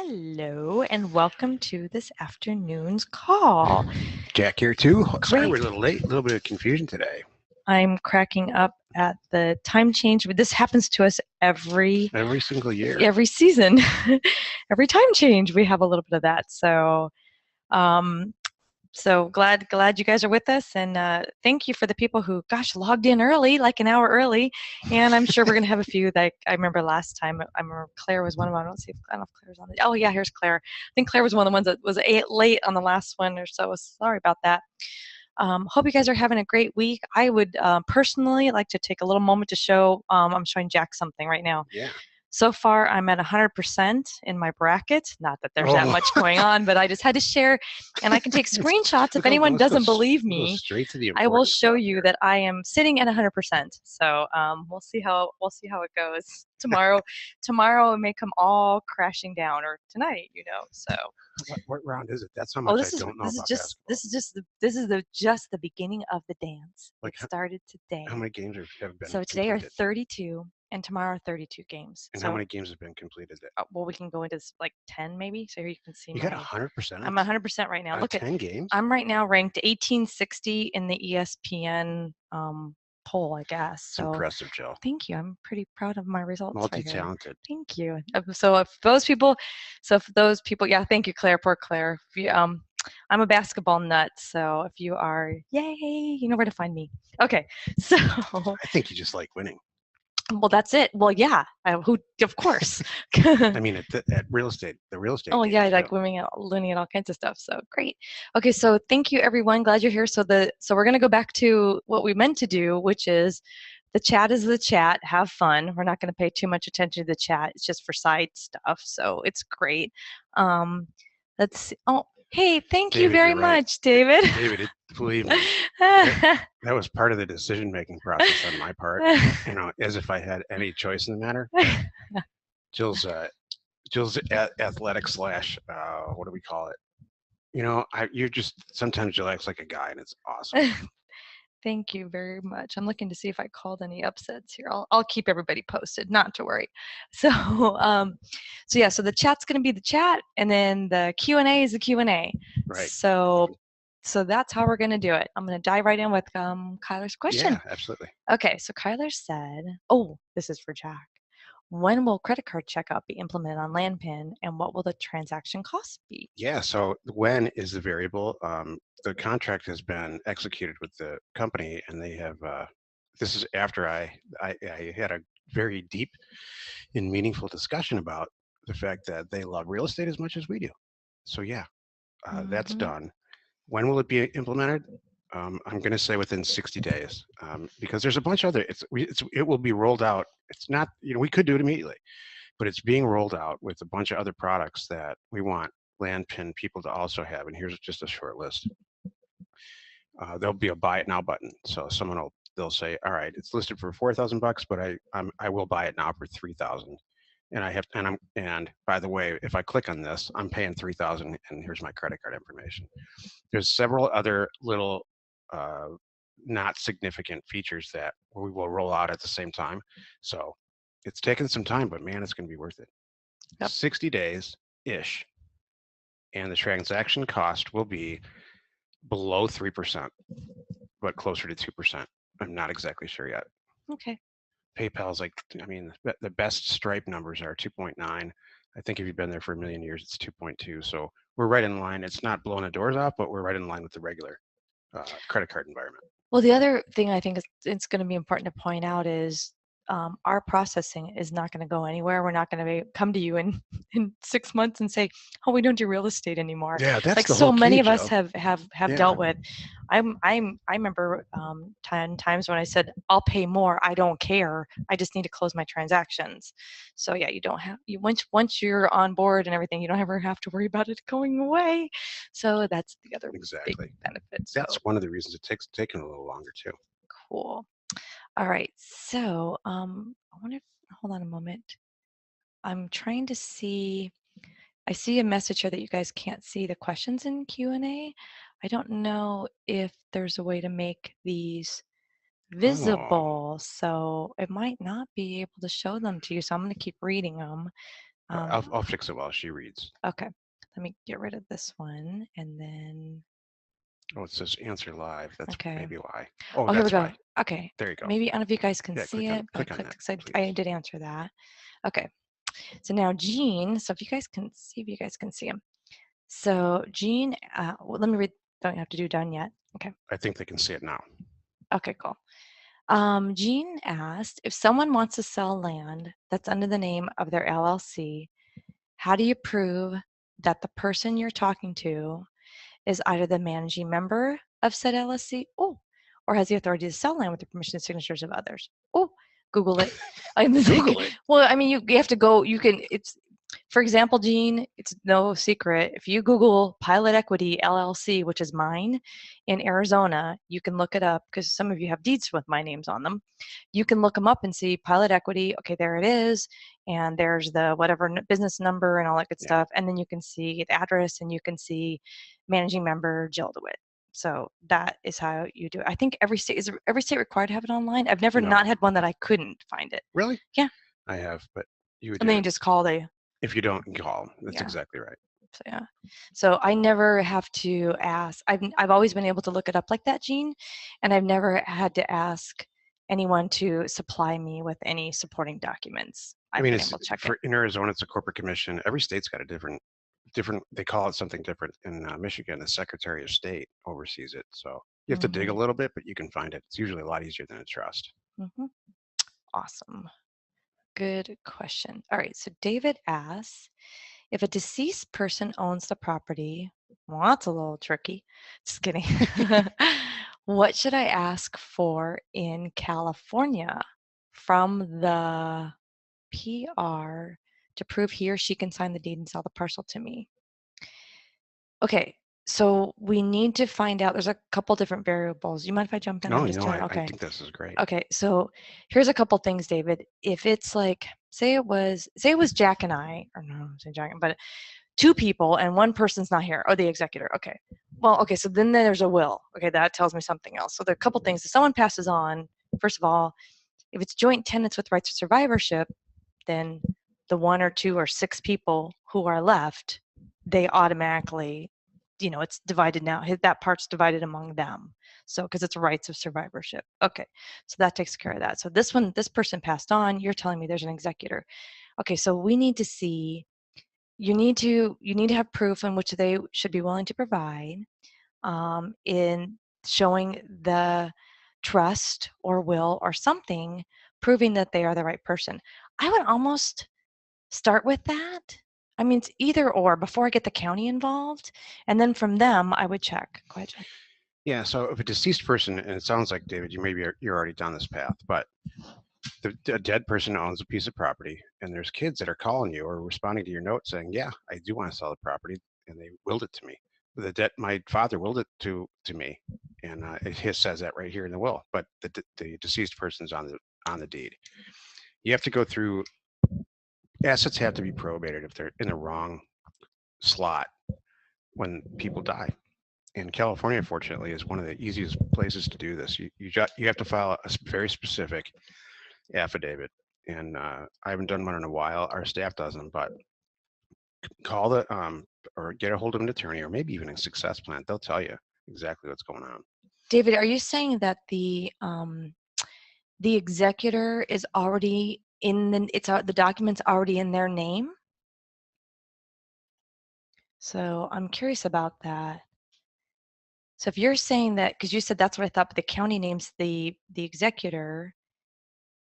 Hello, and welcome to this afternoon's call. Jack here too. Sorry Great. we're a little late. A little bit of confusion today. I'm cracking up at the time change. This happens to us every Single year. season. Every time change, we have a little bit of that. Um, so glad you guys are with us, and thank you for the people who, logged in early, like an hour early. And I'm sure we're gonna have a few. Like I remember last time, I remember Claire was one of them. I don't know if Claire's on the. Oh yeah, here's Claire. I think Claire was one of the ones that was late on the last one or so. Sorry about that. Hope you guys are having a great week. I would personally like to take a little moment to show. I'm showing Jack something right now. Yeah. So far, I'm at 100% in my bracket. Not that there's that much going on, but I just had to share, and I can take screenshots if anyone doesn't believe me. Straight to the I will show stuff you here. that I am sitting at 100%. So we'll see how it goes tomorrow. Tomorrow it may come all crashing down, or tonight, So. What round is it? That's how much I don't know about basketball. This is just the beginning of the dance. It started today. How many games have been? So today completed? are 32, and tomorrow 32 games. And so, how many games have been completed? Well, we can go into like 10 maybe. So here you can see. You got 100%. I'm 100% right now. Look 10 games. I'm right now ranked 1860 in the ESPN poll, I guess. So impressive, Joe. Thank you. I'm pretty proud of my results. Multi-talented. Thank you. So if those people, yeah, thank you, Claire. Poor Claire. I'm a basketball nut, so if you are, yay, you know where to find me. Okay, so I think you just like winning. Well, that's it. Well, yeah. Of course. I mean, at real estate, the real estate. Oh yeah, like winning at all kinds of stuff. So great. Okay, so thank you everyone. Glad you're here. So we're gonna go back to what we meant to do, which is the chat is the chat. Have fun. We're not gonna pay too much attention to the chat. It's just for side stuff. So it's great. Let's see. Oh, hey, thank you very much, David. David, believe me, that was part of the decision-making process on my part. As if I had any choice in the matter. Jill's athletic / what do we call it? You're just sometimes Jill acts like a guy, and it's awesome. Thank you very much. I'm looking to see if I called any upsets here. I'll keep everybody posted, not to worry. So so the chat's going to be the chat, and then the Q&A is the Q&A. Right. So that's how we're going to do it. I'm going to dive right in with Kyler's question. Yeah, absolutely. Okay, so Kyler said, oh, this is for Jack. When will credit card checkout be implemented on LandPin, and what will the transaction cost be? Yeah, so when is the variable. The contract has been executed with the company, and they have, this is after I had a very deep and meaningful discussion about the fact that they love real estate as much as we do. So yeah, that's done. When will it be implemented? I'm going to say within 60 days, because there's a bunch of other, it will be rolled out. It's not, we could do it immediately, but it's being rolled out with a bunch of other products that we want LandPin people to also have. And here's just a short list. There'll be a buy it now button. So they'll say, all right, it's listed for $4,000, but I will buy it now for $3,000. And by the way, if I click on this, I'm paying $3,000, and here's my credit card information. There's several other little not significant features that we will roll out at the same time. So it's taken some time, but man, it's going to be worth it. Yep. 60 days ish, and the transaction cost will be below 3%, but closer to 2%. I'm not exactly sure yet. Okay. PayPal's the best Stripe numbers are 2.9. I think if you've been there for a million years, it's 2.2. So we're right in line. It's not blowing the doors off, but we're right in line with the regular credit card environment. Well, the other thing I think it's going to be important to point out is our processing is not going to go anywhere. We're not going to come to you in 6 months and say, "Oh, we don't do real estate anymore." Yeah, that's like the so whole many key, of us Joe. have dealt with. I remember 10 times when I said, "I'll pay more. I don't care. I just need to close my transactions." So yeah, you don't have once you're on board and everything, you don't ever have to worry about it going away. So that's the other big benefit. So. That's one of the reasons it's taken a little longer too. Cool. All right, so I wonder if, hold on a moment. I'm trying to see, I see a message here that you guys can't see the questions in Q&A. I don't know if there's a way to make these visible, so it might not be able to show them to you, so I'm going to keep reading them. I'll fix it while she reads. Okay, let me get rid of this one, and then Oh, it says answer live. That's okay. maybe why. Oh, Oh, here we that's go. why. Okay, There you go. maybe I don't know if you guys can Yeah, see it, but I click on clicked that, because I please. did answer that. Okay, so now Jean. So if you guys can see, if you guys can see him. So Jean, well, let me read. Don't have to do done yet. Okay. I think they can see it now. Okay, cool. Jean asked if someone wants to sell land that's under the name of their LLC, how do you prove that the person you're talking to is either the managing member of said LLC, or has the authority to sell land with the permission and signatures of others? Oh, Google it. I'm like, Google it. well, I mean, you have to go. You can. It's for example, Gene, it's no secret. If you Google Pilot Equity LLC, which is mine in Arizona, you can look it up because some of you have deeds with my names on them. You can look them up and see Pilot Equity. Okay, there it is. And there's the whatever business number and all that good Yeah. stuff. And then you can see the address and you can see managing member Jill DeWitt. So that is how you do it. I think every state required to have it online. I've never No. not had one that I couldn't find it. Really? Yeah. I have, but you And then you did. just call the If you don't, call. That's yeah. exactly right. So yeah. So I never have to ask. I've always been able to look it up like that, Gene, and I've never had to ask anyone to supply me with any supporting documents. I I've mean, been it's able to check it. for in Arizona, it's a corporate commission. Every state's got a different. They call it something different. In Michigan, the Secretary of State oversees it. So you have to dig a little bit, but you can find it. It's usually a lot easier than a trust. Mm-hmm. Awesome. Good question. All right. So David asks if a deceased person owns the property. Well, that's a little tricky. Just kidding. What should I ask for in California from the PR to prove he or she can sign the deed and sell the parcel to me? Okay, so we need to find out. There's a couple different variables. You mind if I jump in? No, I'm just no, trying. I Okay. think this is great. Okay, so here's a couple things, David. If it's like, say it was Jack and I, or no, I'm saying Jack, but two people and one person's not here, or the executor. Okay. Well, okay, so then there's a will. Okay, that tells me something else. So there are a couple things. If someone passes on, first of all, if it's joint tenants with rights of survivorship, then the one or two or six people who are left, they automatically, it's divided now. That part's divided among them. So, because it's rights of survivorship. Okay, so that takes care of that. So this person passed on. You're telling me there's an executor. Okay, so we need to see. You need to have proof in which they should be willing to provide in showing the trust or will or something proving that they are the right person. I would almost start with that. I mean, it's either or before I get the county involved. And then from them, I would check. Go ahead, Jack. Yeah. So if a deceased person, and it sounds like David, you're already down this path, but a dead person owns a piece of property, and there's kids that are calling you or responding to your note saying, "Yeah, I do want to sell the property," and they willed it to me. My father willed it to me, and it says that right here in the will. But the deceased person's on the deed. You have to go through. Assets have to be probated if they're in the wrong slot when people die. And California, fortunately, is one of the easiest places to do this. You have to file a very specific affidavit, and I haven't done one in a while. Our staff does them, but call the or get a hold of an attorney, or maybe even a success plan. They'll tell you exactly what's going on. David, are you saying that the executor is already in the document's already in their name? So I'm curious about that. So if you're saying that, because you said that's what I thought, but the county names the executor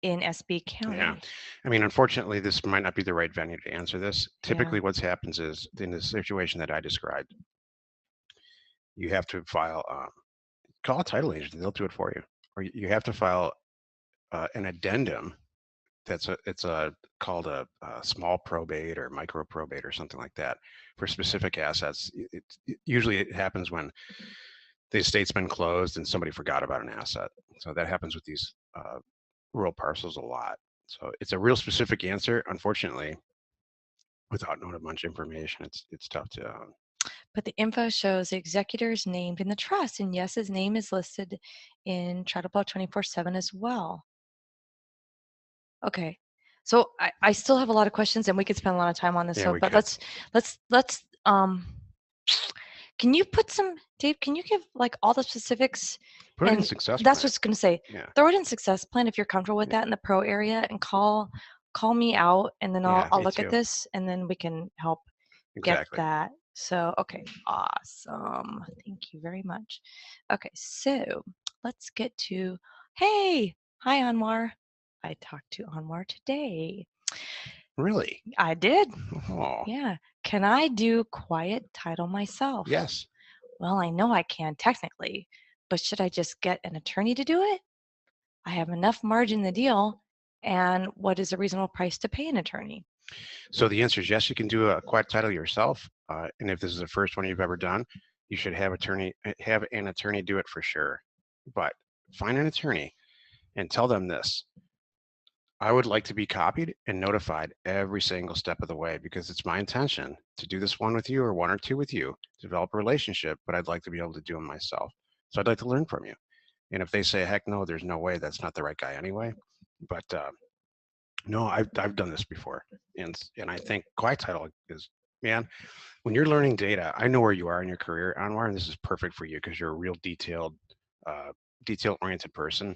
in SB Yeah, County. I mean, unfortunately, this might not be the right venue to answer this. Yeah. Typically, what happens is in the situation that I described, you have to file call a title agent; they'll do it for you, or you have to file an addendum. It's a called a small probate or micro probate or something like that for specific assets. Usually it happens when the estate's been closed and somebody forgot about an asset. So that happens with these rural parcels a lot. So it's a real specific answer. Unfortunately, without knowing a bunch of information, it's tough to. But the info shows the executor is named in the trust, and yes, his name is listed in Charter Law 24/7 as well. Okay, So I still have a lot of questions, and we could spend a lot of time on this. Yeah, So, we but could. let's can you put some, Dave? Can you give like all the specifics? Put it in And success that's plan. what's going to say. Yeah. Throw it in success plan if you're comfortable with Yeah. that in the pro area, and call me out, and then Yeah, I'll me look at too. this, and then we can help get Exactly. that. So, okay, awesome. Thank you very much. Okay, so let's get to, hey, hi, Anwar. I talked to Anwar today. Really? I did. Oh, Yeah. Can I do quiet title myself? yes. Well, I know I can technically, but should I just get an attorney to do it? I have enough margin in the deal. And what is a reasonable price to pay an attorney? So the answer is yes, you can do a quiet title yourself. And if this is the first one you've ever done, you should have an attorney do it for sure. But find an attorney and tell them this. I would like to be copied and notified every single step of the way because it's my intention to do this one with you or one or two with you, develop a relationship, but I'd like to be able to do them myself. So I'd like to learn from you. And if they say, heck no, there's no way, that's not the right guy anyway. But no, I've done this before, and I think quiet title is, man, when you're learning data, I know where you are in your career, Anwar, and this is perfect for you because you're a real uh, detail oriented person.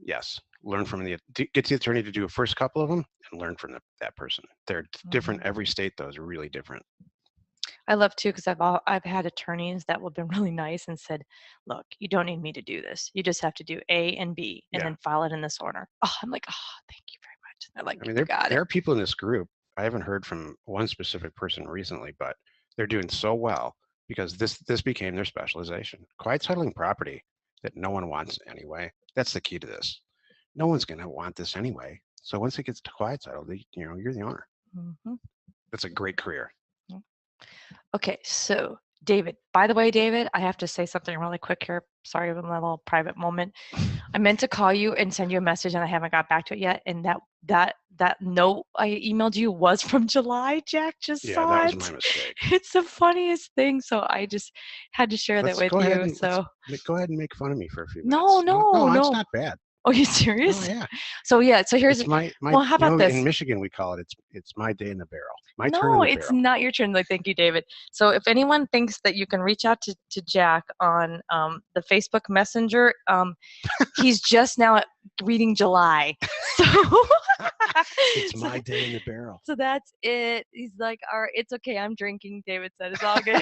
Yes, learn from get the attorney to do a first couple of them and learn from that person. They're different. Mhm. Every state though is really different. I love too because I've had attorneys that have been really nice and said, "Look, you don't need me to do this. You just have to do A and B, and Yeah, then file it in this order." Oh, I'm like, "Oh, thank you very much." They're I like, mean "You got there it." are people in this group. I haven't heard from one specific person recently, but they're doing so well because this became their specialization. Quiet titling property that no one wants anyway. That's the key to this. No one's going to want this anyway. So once it gets to quiet title, you're the owner. Mhm. That's a great career. Okay, so David, by the way, David, I have to say something really quick here. Sorry, a little private moment. I meant to call you and send you a message, and I haven't got back to it yet. And that note I emailed you was from July. Jack just Yeah, that saw was it. my mistake. It's the funniest thing. So I just had to share that Let's with go ahead you. and let's So go ahead and make fun of me for a few no, minutes. No, no, no, it's no. not bad. Oh, you No, serious? yeah, So yeah. So here's, it's my. well, how about In this? Michigan we call it it's my day in the barrel. My turn in No, the it's barrel. not your turn. Like, thank you, David. So if anyone thinks that you can reach out to Jack on the Facebook Messenger, he's just now reading July. So It's so, my day in the barrel. so that's it. He's like, all right, it's okay. I'm drinking. David said it's all good.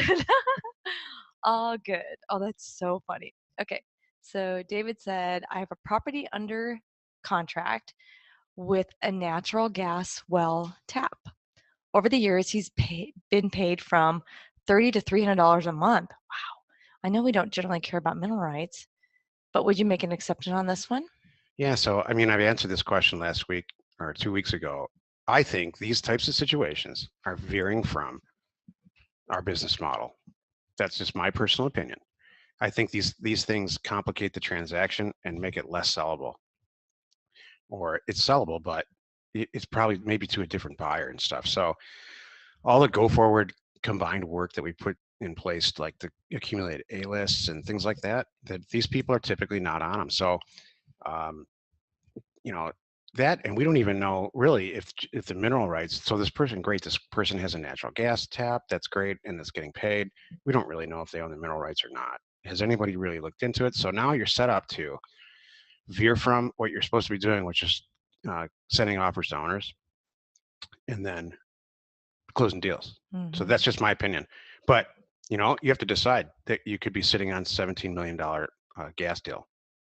All good. Oh, that's so funny. Okay. So David said, I have a property under contract with a natural gas well tap. Over the years, been paid from $30 to $300 a month. Wow. I know we don't generally care about mineral rights, but would you make an exception on this one? Yeah, so I mean, I've answered this question last week or 2 weeks ago. I think these types of situations are veering from our business model. That's just my personal opinion. I think these things complicate the transaction and make it less sellable. Or it's sellable, but it's probably maybe to a different buyer and stuff. So all the go forward combined work that we put in place, like the accumulated A lists and things like that, that these people are typically not on them. So um, you know that, and we don't even know really if the mineral rights. So this person, great, this person has a natural gas tap, that's great, and it's getting paid. We don't really know if they own the mineral rights or not. Has anybody really looked into it? So now you're set up to veer from what you're supposed to be doing, which is sending offers to owners and then closing deals. So Hmm. that's just my opinion. But you have to decide that you could be sitting on $17 million gas deal.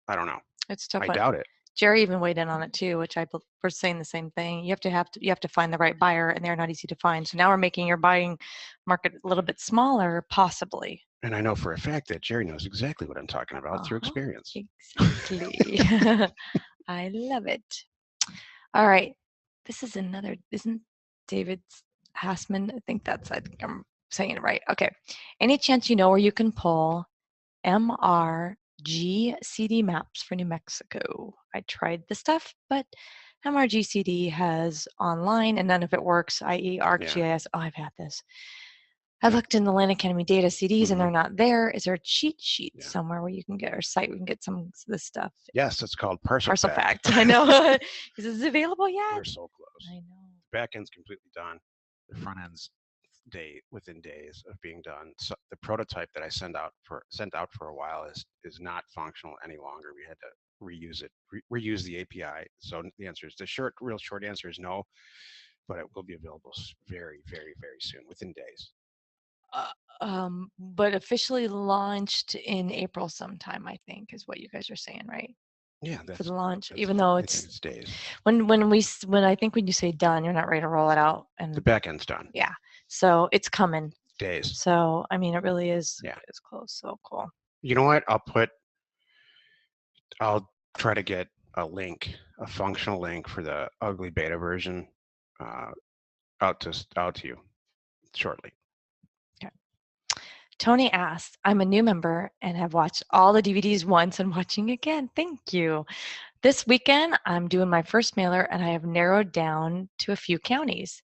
I don't know. It's a tough I one. doubt it. Jerry even weighed in on it too, which we're saying the same thing. You have to find the right buyer, and they're not easy to find. So now we're making your buying market a little bit smaller, possibly. And I know for a fact that Jerry knows exactly what I'm talking about through Uh-huh. experience. Exactly. I love it. All right. This is another, isn't David Hassman? I think I'm saying it right. Okay. Any chance you know where you can pull MRGCD maps for New Mexico? I tried the stuff, but MRGCD has online and none of it works, i.e. Yeah. ArcGIS. Oh, I've had this. I looked in the Land Academy data CDs and they're Mhm. not there. Is there a cheat sheet Yeah. somewhere where you can get, or site where you can get some of this stuff? Yes, it's called Parcel Parcel Fact. Fact. I know. Is this available We're yet? so close. I know. The back end's completely done. The front end's within days of being done. So the prototype that I sent out for a while is not functional any longer. We had to reuse it, reuse the API. So the answer is real short answer is no, but it will be available very, very, very soon, within days. But officially launched in April sometime, I think, is what you guys are saying, right? Yeah, For the that's launch, that's. even though I think it's it's days. when I think when you say done, you're not ready to roll it out, The and back end's done. yeah, so it's coming. Days. So I mean, it really is Yeah. is close. So cool. You know what? I'll try to get a functional link for the ugly beta version, uh, out to you shortly. Okay. Tony asked, I'm a new member and have watched all the DVDs once and watching again. Thank you. This weekend, I'm doing my first mailer and I have narrowed down to a few counties.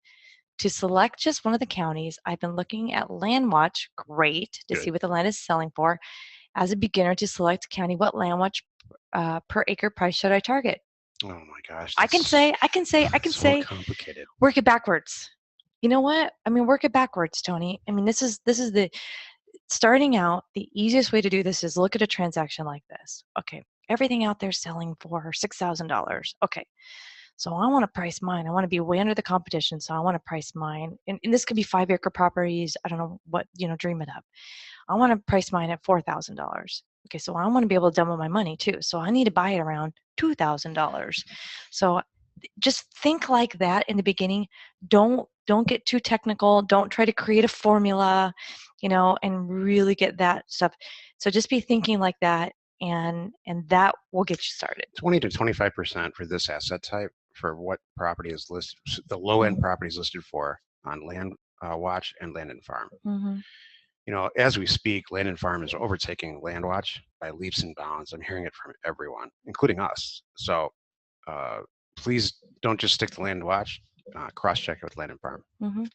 To select just one of the counties, I've been looking at LandWatch, great, to see Good. what the land is selling for. As a beginner, to select county, what LandWatch per acre price should I target? Oh my gosh, I can that's so say, complicated. work it backwards. You know what? I mean, work it backwards, Tony. I mean, this is the starting out. The easiest way to do this is look at a transaction like this. Okay, everything out there selling for $6,000. Okay, so I want to price mine. I want to be way under the competition. So I want to price mine. And this could be 5 acre properties. I don't know what, dream it up. I want to price mine at $4,000. Okay, so I want to be able to double my money too. So I need to buy it around $2,000. So just think like that in the beginning. Don't get too technical. Don't try to create a formula, and really get that stuff. So just be thinking like that, and that will get you started. 20 to 25% for this asset type for what property is listed, the low end property is listed for on Land Watch and Land and Farm. Mm-hmm. As we speak, Land and Farm is overtaking Land Watch by leaps and bounds. I'm hearing it from everyone, including us. So uh, please don't just stick to Land Watch. Cross check it with Land and Farm. Mm-hmm.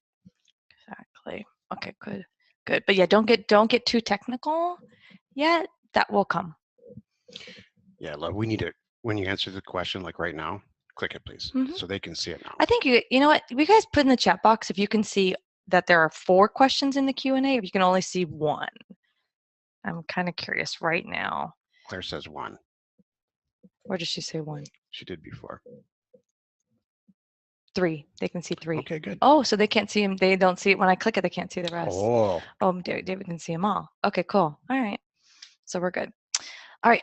Exactly. Okay, good. But yeah, don't get too technical yet. That will come. Yeah, love. We need to, when you answer the question, like right now, click it, please, Mm-hmm. so they can see it now. I think you know what, you guys put in the chat box if you can see that there are 4 questions in the Q&A, if you can only see 1. I'm kind of curious right now. Claire says 1. Where does she say 1? She did before. 3. They can see 3. Okay, good. Oh, so they can't see them. They don't see it when I click it. They can't see the rest. Oh, David can see them all. Okay, cool. All right. So we're good. All right.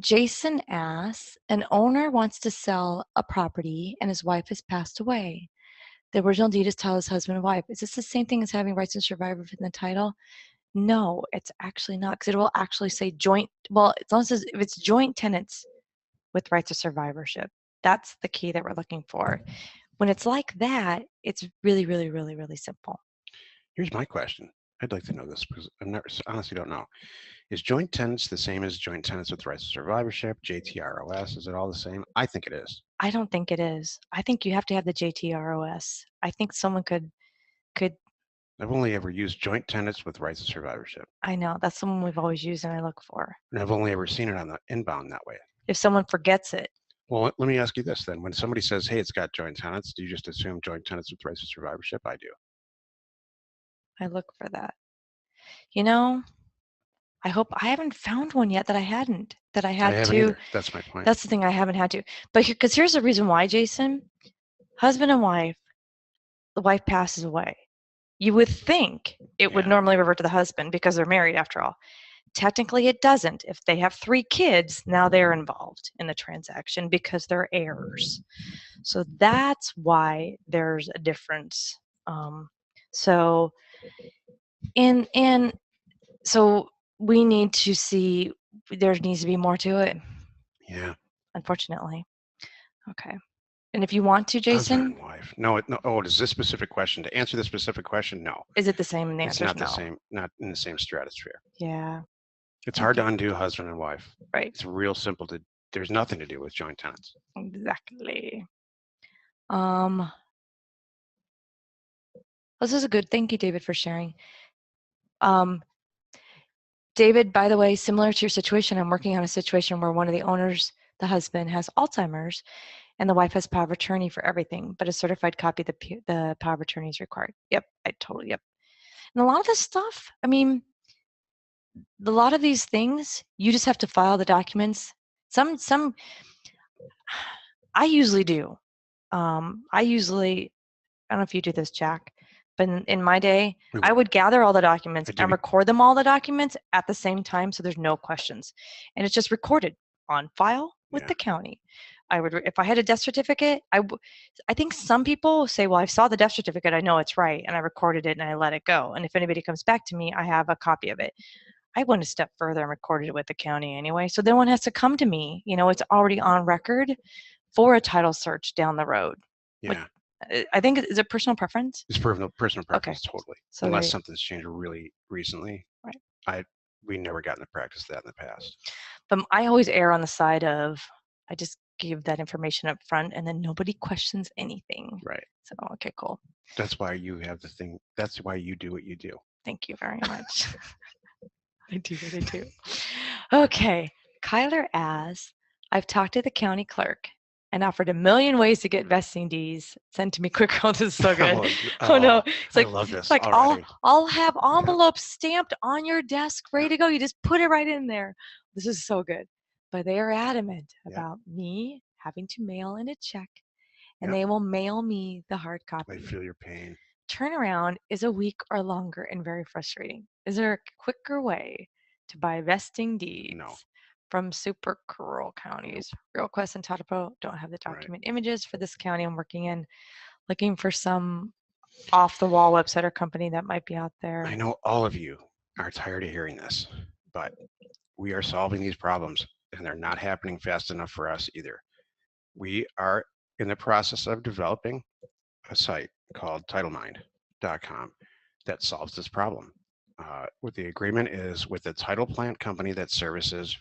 Jason asks, an owner wants to sell a property and his wife has passed away. The original deed is titled as husband and wife. Is this the same thing as having rights of survivorship in the title? No, it's actually not, because it will actually say joint. Well, as long as if it's joint tenants with rights of survivorship, that's the key that we're looking for. When it's like that, it's really, really, really, really simple. here's my question. I'd like to know this because I honestly don't know. Is joint tenants the same as joint tenants with rights of survivorship, JTROS? Is it all the same? I think it is. I don't think it is. I think you have to have the JTROS. I think someone could. I've only ever used joint tenants with rights of survivorship. I know that's the one we've always used and I look for. And I've only ever seen it on the inbound that way. If someone forgets it. Well, let me ask you this then. When somebody says, hey, it's got joint tenants, do you just assume joint tenants with rights of survivorship? I do. I look for that. I hope I haven't found one yet that I hadn't, that I I had haven't to. either. That's my point. That's the thing, I haven't had to. But because here's the reason why, Jason. Husband and wife, the wife passes away. You would think it would Yeah. normally revert to the husband because they're married after all. Technically, it doesn't. If they have 3 kids, now they're involved in the transaction because they're heirs. So that's why there's a difference. So, and so we need to see. There needs to be more to it. Yeah. Unfortunately. Okay. And if you want to, Husband Jason, and wife. No, no. Oh, it is this specific question. To answer this specific question, no. is it the same? And the It's answer is not the no. same, not in the same stratosphere. Yeah. It's hard to undo husband and wife. Right. It's real simple to, there's nothing to do with joint tenants. Exactly. Um, This is a good. Thank you, David, for sharing. Um, David, by the way, similar to your situation, I'm working on a situation where one of the owners, the husband, has Alzheimer's, and the wife has power of attorney for everything, but a certified copy of the power of attorney is required. Yep, I totally, yep. And a lot of this stuff, I mean, a lot of these things, you just have to file the documents. Some, I usually do. I don't know if you do this, Jack, but in my day, I would gather all the documents I and do. record them all the documents at the same time, so there's no questions, and it's just recorded on file with Yeah. the county. If I had a death certificate, I think some people say, well, I saw the death certificate, I know it's right, and I recorded it and I let it go. And if anybody comes back to me, I have a copy of it. I went a step further and recorded it with the county anyway, so no one has to come to me. It's already on record for a title search down the road. Like, Yeah. I think, is it personal preference? It's personal Okay, preference, totally. so Unless there, something's changed really recently. right. We never got in the practice of that in the past. But I always err on the side of I just give that information up front, and then nobody questions anything. Right. So okay, cool. That's why you have the thing. That's why you do what you do. Thank you very much. I do what I do. Okay, Kyler asks, I've talked to the county clerk and offered a million ways to get vesting deeds sent to me quicker. Oh, this is so good. Oh no, I love this it's like already. I'll have envelopes stamped on your desk, ready to go. You just put it right in there. This is so good. But they are adamant about me having to mail in a check, and they will mail me the hard I copy. feel your pain. Turnaround is a week or longer and very frustrating. Is there a quicker way to buy vesting deeds No. from super rural counties? RealQuest and Tatapo don't have the document images for this county I'm working in. Looking for some off the wall website or company that might be out there. I know all of you are tired of hearing this, but we are solving these problems and they're not happening fast enough for us either. We are in the process of developing a site called TitleMind.com that solves this problem. What the agreement is with the title plant company that services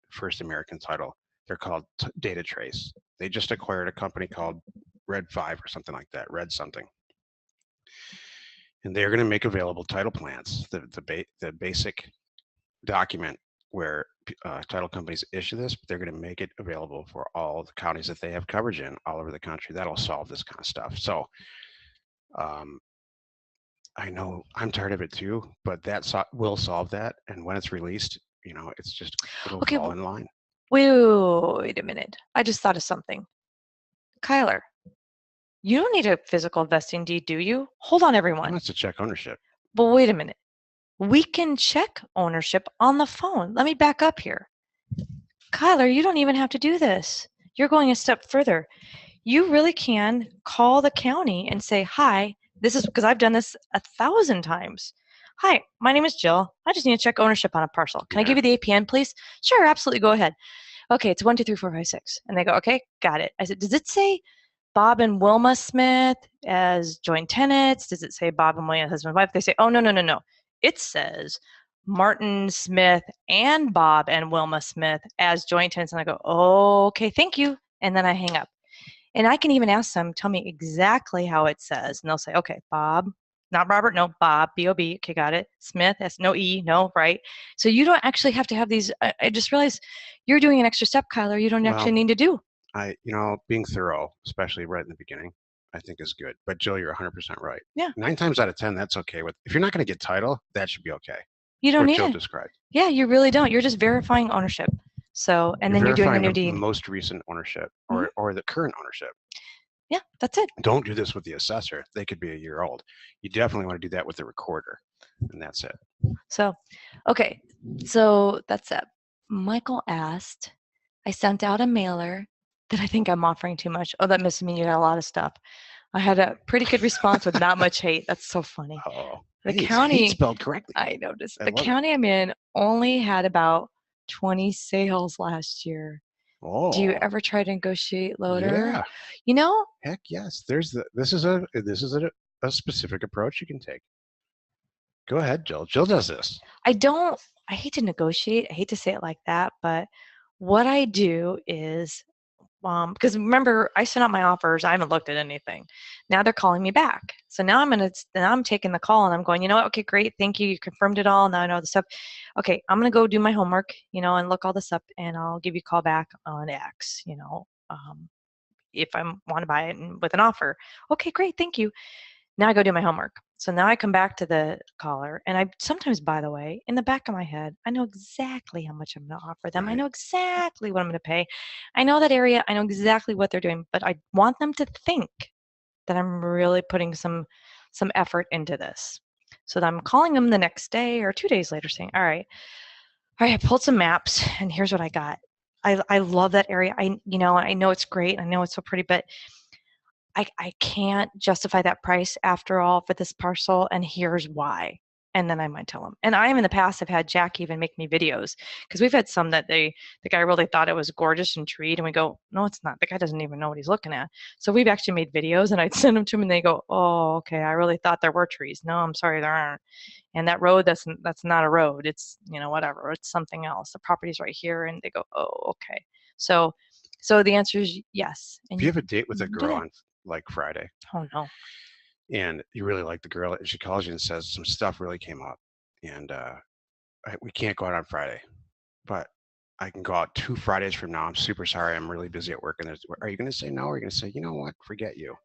First American Title. They're called Data Trace. They just acquired a company called Red 5 or something like that, Red something. And they're going to make available title plants, the basic document where title companies issue this, but they're going to make it available for all the counties that they have coverage in all over the country. That'll solve this kind of stuff. So I know I'm tired of it too, but that will solve that. And when it's released, it's just, it'll fall in line. Wait a minute. I just thought of something. Kyler, you don't need a physical vesting deed, do you? Hold on, everyone. Wants to check ownership. But wait a minute. We can check ownership on the phone. Let me back up here. Kyler, you don't even have to do this. You're going a step further. You really can call the county and say, hi, this is because I've done this 1,000 times. Hi, my name is Jill. I just need to check ownership on a parcel. Can I give you the APN, please? Sure, absolutely. Go ahead. Okay, it's 1, 2, 3, 4, 5, 6. And they go, okay, got it. I said, does it say Bob and Wilma Smith as joint tenants? Does it say Bob and Wilma, husband and wife? They say, oh, no. It says Martin Smith and Bob and Wilma Smith as joint tenants. And I go, oh, okay, thank you. And then I hang up. And I can even ask them, tell me exactly how it says. And they'll say, okay, Bob, not Robert, no, Bob, B-O-B, okay, got it. Smith, S, no E, no, right? So you don't actually have to have these. I just realized you're doing an extra step, Kyler, you don't actually need to do. Being thorough, especially right in the beginning, I think is good. But Jill, you're 100% right. Yeah. 9 times out of 10, that's okay. If you're not going to get title, that should be okay. You don't need Jill it. described. Yeah, you really don't. You're just verifying ownership. So, and then you're doing the new deed. Most recent ownership or the current ownership. Yeah, that's it. Don't do this with the assessor. They could be a year old. You definitely want to do that with the recorder, and that's it. So, okay, so that's it. Michael asked, I sent out a mailer that I think I'm offering too much. Oh, that must mean you got a lot of stuff. I had a pretty good response with not much hate. That's so funny. Oh, the county spelled correctly. I noticed. The county I'm in only had about 20 sales last year. Oh. Do you ever try to negotiate lower? Yeah. Heck yes. This is a specific approach you can take. Go ahead, Jill. Jill does this. I hate to negotiate. I hate to say it like that, but what I do is because remember, I sent out my offers. I haven't looked at anything. Now they're calling me back. So now I'm taking the call and I'm going, you know what? Okay, great. Thank you. You confirmed it all. Now I know the stuff. Okay, I'm going to go do my homework, and look all this up, and I'll give you a call back on X, if I want to buy it and with an offer. Okay, great. Thank you. Now I go do my homework. So now I come back to the caller, and I sometimes, by the way, in the back of my head, I know exactly how much I'm going to offer them. I Right. know exactly what I'm going to pay. I know that area. I know exactly what they're doing, but I want them to think that I'm really putting some effort into this. So that I'm calling them the next day or 2 days later saying, all right, I pulled some maps and here's what I got. I love that area. I know it's great. I know it's so pretty, but I can't justify that price after all for this parcel, and here's why. And then I might tell them. And I in the past have had Jack even make me videos, because we've had some that the guy really thought it was gorgeous and treed, and we go, no, it's not. The guy doesn't even know what he's looking at. So we've actually made videos, and I'd send them to him, and they go, oh, okay, I really thought there were trees. No, I'm sorry, there aren't. And that road, that's not a road. It's whatever. It's something else. The property's right here, and they go, oh, okay. So the answer is yes. If And you you have a date with a do girl that. on like Friday Oh no. and you really like the girl, and she calls you and says some stuff really came up, and we can't go out on Friday, but I can go out 2 Fridays from now. I'm super sorry. I'm really busy at work. And are you going to say no? Or are you going to say, you know what? Forget you.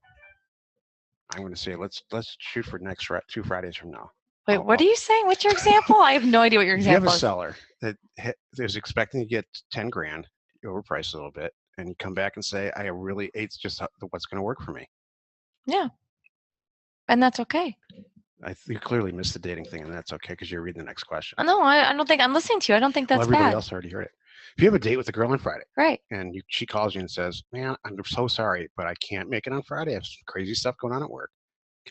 I'm going to say, let's shoot for next 2 Fridays from now. Wait, what are you saying? What's your example? I have no idea what your If you have a example is. seller that is expecting to get 10 grand, you overprice a little bit, and you come back and say, I really, it's just what's going to work for me. Yeah. And that's okay. You clearly missed the dating thing, and that's okay because you're reading the next question. No, I don't think I'm listening to you. I don't think that's Well, everybody bad. else already heard it. If you have a date with a girl on Friday, Right. and she calls you and says, "Man, I'm so sorry, but I can't make it on Friday. I have some crazy stuff going on at work.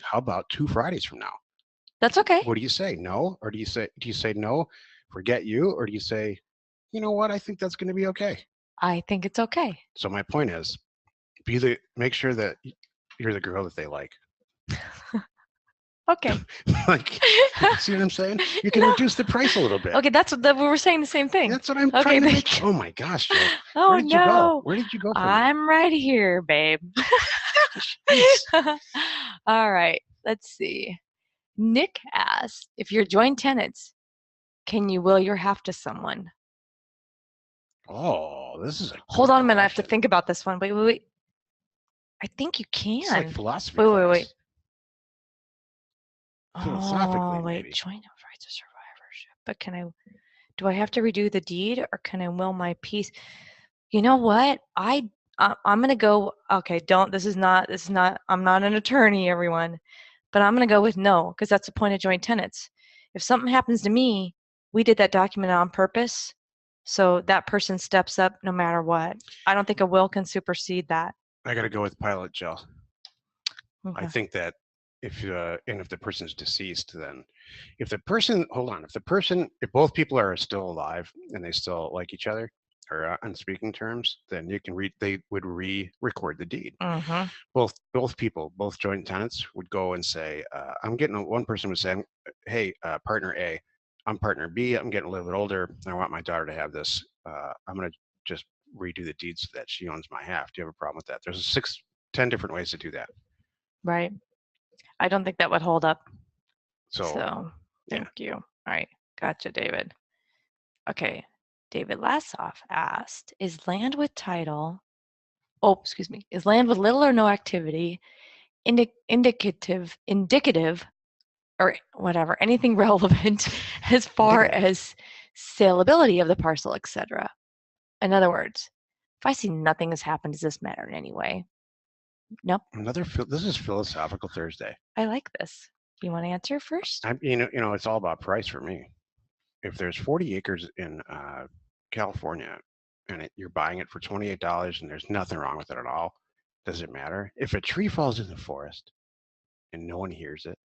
How about 2 Fridays from now?" That's okay. What do you say? No, or do you say no? Forget you, or do you say, you know what? I think that's going to be okay. I think it's okay. So my point is, make sure that you're the girl that they like. Okay. Like, see what I'm saying? You can reduce the price a little bit. Okay, that's we were saying the same thing. That's what I'm trying to make. Oh my gosh, Joe. Oh Where did you go? no. Where did you go from there? I'm right here, babe. All right. Let's see. Nick asks, if you're joint tenants, can you will your half to someone? Oh, this is a Hold on a minute. I have to question. think about this one. Wait. I think you can. It's like philosophy Wait. Philosophically, Oh, wait. maybe. Joint rights of survivorship. But do I have to redo the deed, or can I will my piece? You know what? I'm gonna go. Okay, don't. This is not. I'm not an attorney, everyone, but I'm gonna go with no, because that's the point of joint tenants. If something happens to me, we did that document on purpose, so that person steps up no matter what. I don't think a will can supersede that. I got to go with pilot gel. Okay. I think that if the person's deceased, then if if both people are still alive and they still like each other or on speaking terms, then they would re-record the deed. Mm-hmm. Both joint tenants would go and say, one person would say, hey, partner A, I'm partner B, I'm getting a little bit older, I want my daughter to have this. I'm going to just redo the deed so that she owns my half. Do you have a problem with that? There's 10 different ways to do that. Right. I don't think that would hold up. So thank you. All right. Gotcha, David. Okay. David Lassoff asked, is land with little or no activity indicative, or whatever, anything relevant as far as saleability of the parcel, etc.? In other words, if I see nothing has happened, does this matter in any way? Nope. This is Philosophical Thursday. I like this. You want to answer first? It's all about price for me. If there's 40 acres in California and you're buying it for $28 and there's nothing wrong with it at all, does it matter? If a tree falls in the forest and no one hears it.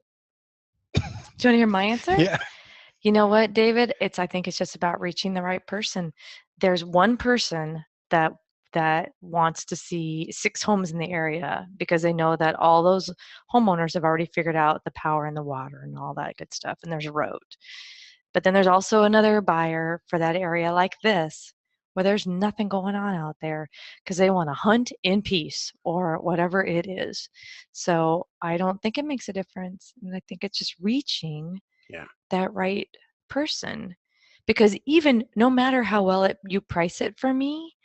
Do you want to hear my answer? Yeah. You know what, David? I think it's just about reaching the right person. There's one person that wants to see 6 homes in the area because they know that all those homeowners have already figured out the power and the water and all that good stuff, and there's a road. But then there's also another buyer for that area like this where there's nothing going on out there because they want to hunt in peace or whatever it is. So I don't think it makes a difference. And I think it's just reaching Yeah. that right person. Because even no matter how well you price it for me,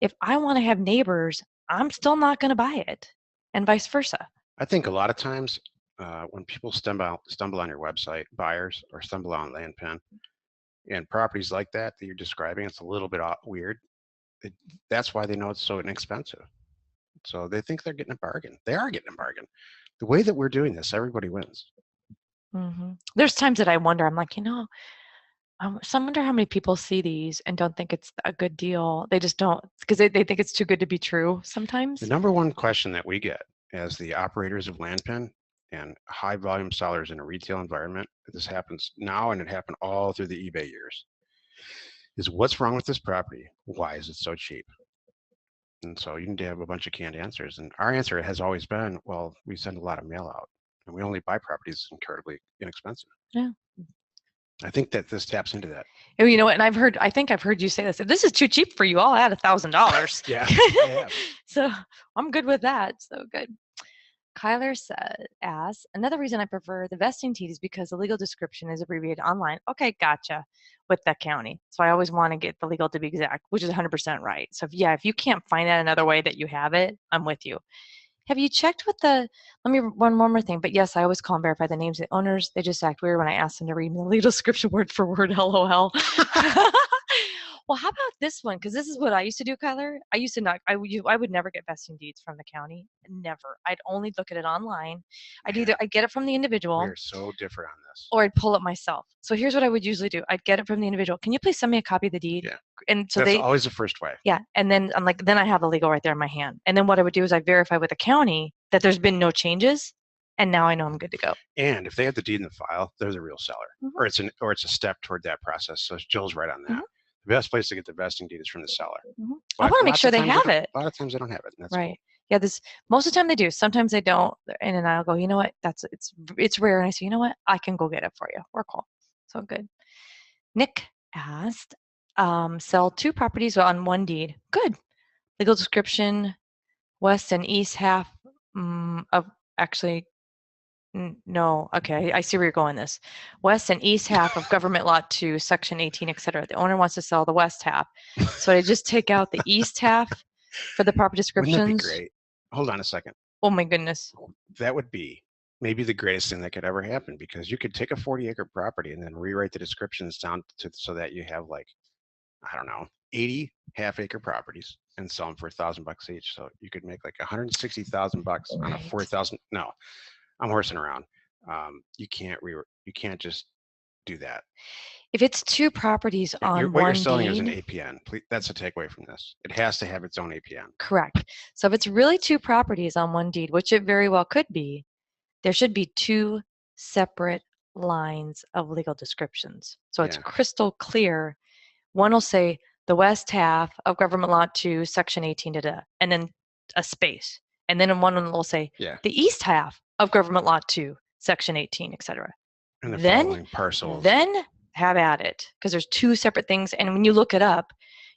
if I want to have neighbors, I'm still not going to buy it, and vice versa. I think a lot of times when people stumble on your website, buyers, or stumble on LandPen and properties like that you're describing, it's a little bit weird. It, that's why they know it's so inexpensive. So they think they're getting a bargain. They are getting a bargain. The way that we're doing this, everybody wins. There's times that I wonder, I'm like, so I wonder how many people see these and don't think it's a good deal. They just don't, because they think it's too good to be true sometimes. The number one question that we get as the operators of LandPen and high volume sellers in a retail environment, this happens now and it happened all through the eBay years, is what's wrong with this property? Why is it so cheap? And so you need to have a bunch of canned answers. And our answer has always been, well, we send a lot of mail out and we only buy properties incredibly inexpensive. Yeah. I think that this taps into that. Oh, you know what? And I think I've heard you say this. If this is too cheap for you, I'll add $1,000. Yeah, I have. So I'm good with that. So good. Kyler asks, another reason I prefer the vesting deed is because the legal description is abbreviated online. Okay, gotcha. With the county. So I always want to get the legal to be exact, which is 100% right. So if you can't find out another way that you have it, I'm with you. Have you checked with one more thing, but yes, I always call and verify the names of the owners. They just act weird when I ask them to read me the legal description word for word, LOL. Well, how about this one? Because this is what I used to do, Kyler. I used to not, I would never get vesting deeds from the county. Never. I'd only look at it online. I'd get it from the individual. We're so different on this. Or I'd pull it myself. So here's what I would usually do. I'd get it from the individual. Can you please send me a copy of the deed? Yeah. And so that's always the first way. Yeah. And then I'm like, then I have the legal right there in my hand. And then what I would do is I verify with the county that there's been no changes. And now I know I'm good to go. And if they have the deed in the file, they're the real seller. Mm-hmm. Or it's a step toward that process. So Jill's right on that. Mm-hmm. The best place to get the vesting deed is from the seller. Mm-hmm. I want to make sure they have it. A lot of times they don't have it. And that's right. Cool. Yeah, most of the time they do. Sometimes they don't. And then I'll go, you know what? It's rare. And I say, you know what? I can go get it for you. We're cool. So good. Nick asked, sell 2 properties on 1 deed. Good. Legal description, west and east half of actually. No, okay, I see where you're going this. West and east half of government lot 2, section 18, etc. The owner wants to sell the west half. So I just take out the east half for the proper descriptions. Wouldn't that be great? Hold on a second. Oh my goodness. That would be maybe the greatest thing that could ever happen, because you could take a 40-acre property and then rewrite the descriptions down so that you have, like, I don't know, 80 half-acre properties and sell them for $1,000 each. So you could make like $160,000 on a 4,000. No. I'm horsing around. You can't just do that. If it's 2 properties on one deed, what you're selling is an APN. That's a takeaway from this. It has to have its own APN. Correct. So if it's really 2 properties on 1 deed, which it very well could be, there should be 2 separate lines of legal descriptions. So it's crystal clear. One will say the west half of government lot 2, section 18, and then a space. And then one will say the east half of government lot 2, section 18, etc. And the following parcels. Then have at it, because there's 2 separate things. And when you look it up,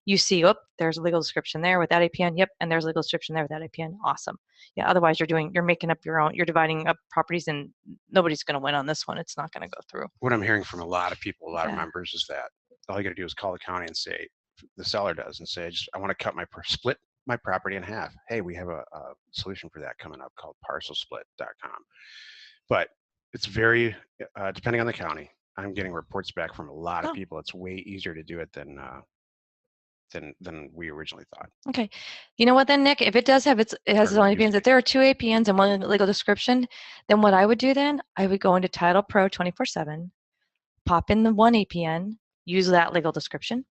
you see, there's a legal description there with that APN. Yep, and there's a legal description there with that APN. Awesome. Yeah. Otherwise, you're making up your own. You're dividing up properties, and nobody's going to win on this one. It's not going to go through. What I'm hearing from a lot of people, a lot of members, is that all you got to do is call the county and say, the seller does, and say, I want to cut split my property in half. Hey, we have a solution for that coming up called parcelsplit.com. But it's very depending on the county. I'm getting reports back from a lot of people. It's way easier to do it than we originally thought. Okay, you know what then, Nick? If it has its own APNs, if there are 2 APNs and 1 legal description, then what I would do then, I would go into Title Pro 24/7, pop in the 1 APN, use that legal description,